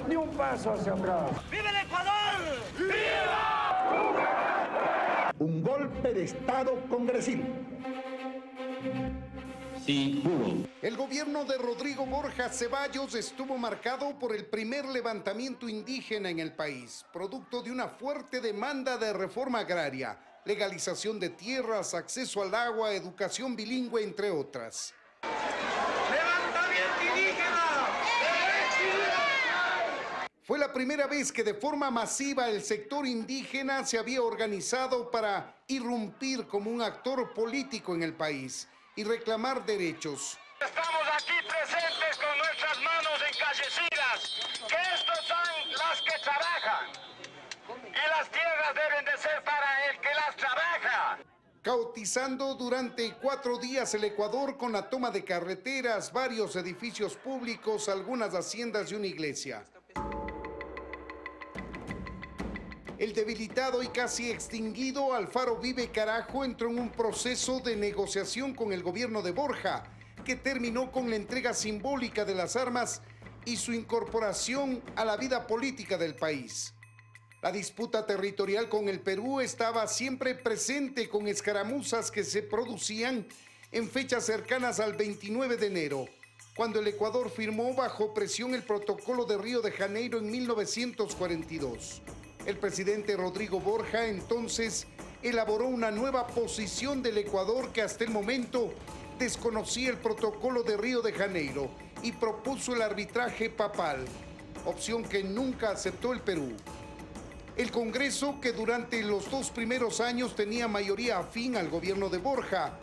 ni un paso hacia atrás. ¡Viva el Ecuador! ¡Viva! Un golpe de Estado congresil. Sí, hubo. El gobierno de Rodrigo Borja Ceballos estuvo marcado por el primer levantamiento indígena en el país, producto de una fuerte demanda de reforma agraria, legalización de tierras, acceso al agua, educación bilingüe, entre otras. ¡Levantamiento indígena! Fue la primera vez que de forma masiva el sector indígena se había organizado para irrumpir como un actor político en el país y reclamar derechos. Estamos aquí presentes con nuestras manos encallecidas, que estos son las que trabajan y las tierras deben de ser para el que las trabaja. Caotizando durante 4 días el Ecuador con la toma de carreteras, varios edificios públicos, algunas haciendas y una iglesia. El debilitado y casi extinguido Alfaro Vive Carajo entró en un proceso de negociación con el gobierno de Borja, que terminó con la entrega simbólica de las armas y su incorporación a la vida política del país. La disputa territorial con el Perú estaba siempre presente con escaramuzas que se producían en fechas cercanas al 29 de enero, cuando el Ecuador firmó bajo presión el Protocolo de Río de Janeiro en 1942. El presidente Rodrigo Borja entonces elaboró una nueva posición del Ecuador que hasta el momento desconocía el Protocolo de Río de Janeiro y propuso el arbitraje papal, opción que nunca aceptó el Perú. El Congreso, que durante los 2 primeros años tenía mayoría afín al gobierno de Borja,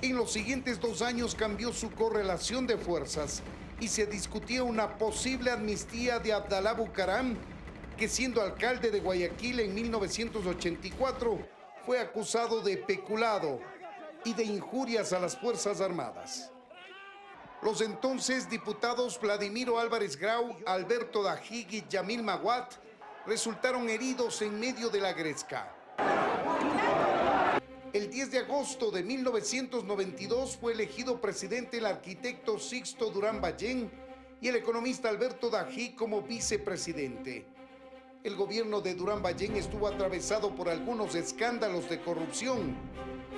en los siguientes 2 años cambió su correlación de fuerzas y se discutía una posible amnistía de Abdalá Bucaram, que siendo alcalde de Guayaquil en 1984, fue acusado de peculado y de injurias a las Fuerzas Armadas. Los entonces diputados Vladimiro Álvarez Grau, Alberto Dajig y Yamil Maguad resultaron heridos en medio de la gresca. El 10 de agosto de 1992 fue elegido presidente el arquitecto Sixto Durán Ballén y el economista Alberto Dajig como vicepresidente. El gobierno de Durán Ballén estuvo atravesado por algunos escándalos de corrupción,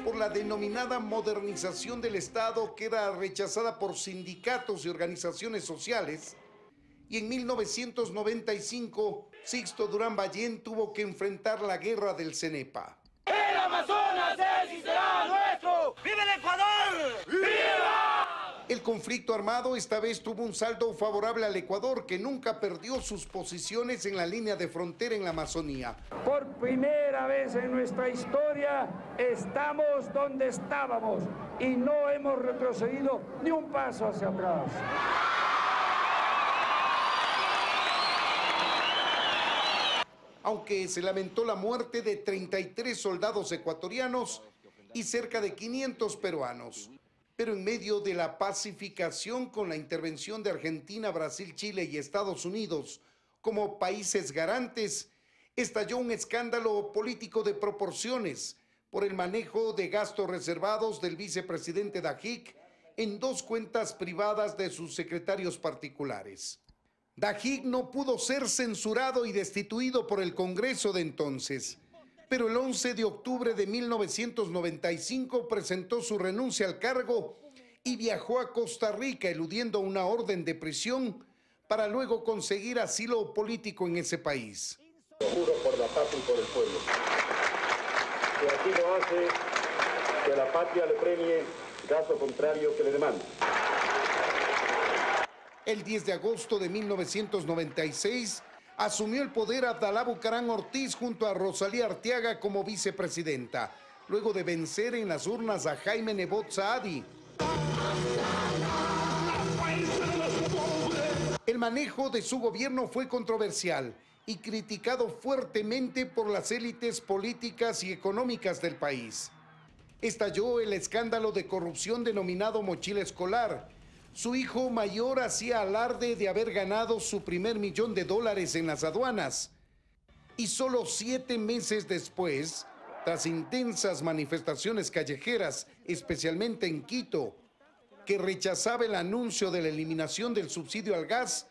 por la denominada modernización del Estado que era rechazada por sindicatos y organizaciones sociales, y en 1995 Sixto Durán Ballén tuvo que enfrentar la guerra del Cenepa. ¡El Amazonas es y será nuestro! ¡Viva el Ecuador! ¡Viva! El conflicto armado esta vez tuvo un saldo favorable al Ecuador, que nunca perdió sus posiciones en la línea de frontera en la Amazonía. Por primera vez en nuestra historia estamos donde estábamos y no hemos retrocedido ni un paso hacia atrás. Aunque se lamentó la muerte de 33 soldados ecuatorianos y cerca de 500 peruanos. Pero en medio de la pacificación con la intervención de Argentina, Brasil, Chile y Estados Unidos como países garantes, estalló un escándalo político de proporciones por el manejo de gastos reservados del vicepresidente Dajig en 2 cuentas privadas de sus secretarios particulares. Dajig no pudo ser censurado y destituido por el Congreso de entonces, pero el 11 de octubre de 1995 presentó su renuncia al cargo y viajó a Costa Rica eludiendo una orden de prisión para luego conseguir asilo político en ese país. Juro por la patria y por el pueblo, que así lo hace, que la patria le premie, caso contrario que le demande. El 10 de agosto de 1996 asumió el poder Abdalá Bucaram Ortiz junto a Rosalía Arteaga como vicepresidenta, luego de vencer en las urnas a Jaime Nebot Saadi. El manejo de su gobierno fue controversial y criticado fuertemente por las élites políticas y económicas del país. Estalló el escándalo de corrupción denominado mochila escolar. Su hijo mayor hacía alarde de haber ganado su primer $1.000.000 en las aduanas. Y solo 7 meses después, tras intensas manifestaciones callejeras, especialmente en Quito, que rechazaba el anuncio de la eliminación del subsidio al gas,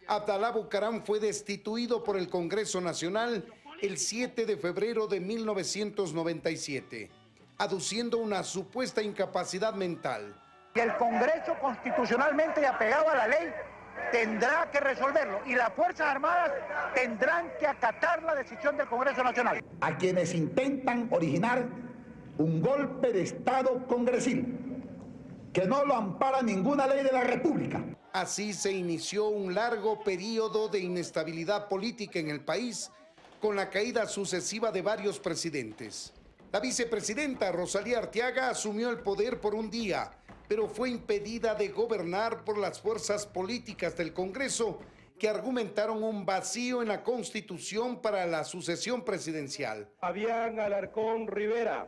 Abdalá Bucaram fue destituido por el Congreso Nacional el 7 de febrero de 1997, aduciendo una supuesta incapacidad mental. El Congreso, constitucionalmente y apegado a la ley, tendrá que resolverlo y las Fuerzas Armadas tendrán que acatar la decisión del Congreso Nacional. A quienes intentan originar un golpe de Estado congresil que no lo ampara ninguna ley de la República. Así se inició un largo periodo de inestabilidad política en el país, con la caída sucesiva de varios presidentes. La vicepresidenta Rosalía Arteaga asumió el poder por un día, pero fue impedida de gobernar por las fuerzas políticas del Congreso, que argumentaron un vacío en la Constitución para la sucesión presidencial. Fabián Alarcón Rivera.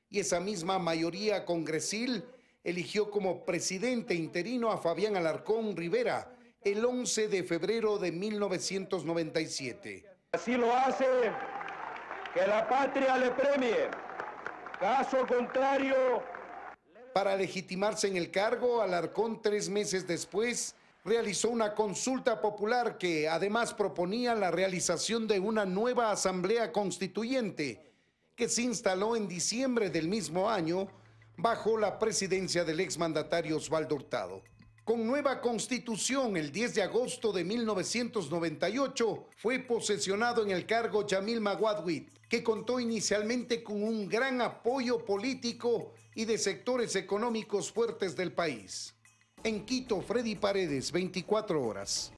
Y esa misma mayoría congresil eligió como presidente interino a Fabián Alarcón Rivera el 11 de febrero de 1997. Así lo hace, que la patria le premie. Caso contrario. Para legitimarse en el cargo, Alarcón 3 meses después realizó una consulta popular que además proponía la realización de una nueva asamblea constituyente que se instaló en diciembre del mismo año bajo la presidencia del exmandatario Osvaldo Hurtado. Con nueva constitución, el 10 de agosto de 1998 fue posesionado en el cargo Yamil Maguadwit, que contó inicialmente con un gran apoyo político y de sectores económicos fuertes del país. En Quito, Freddy Paredes, 24 horas.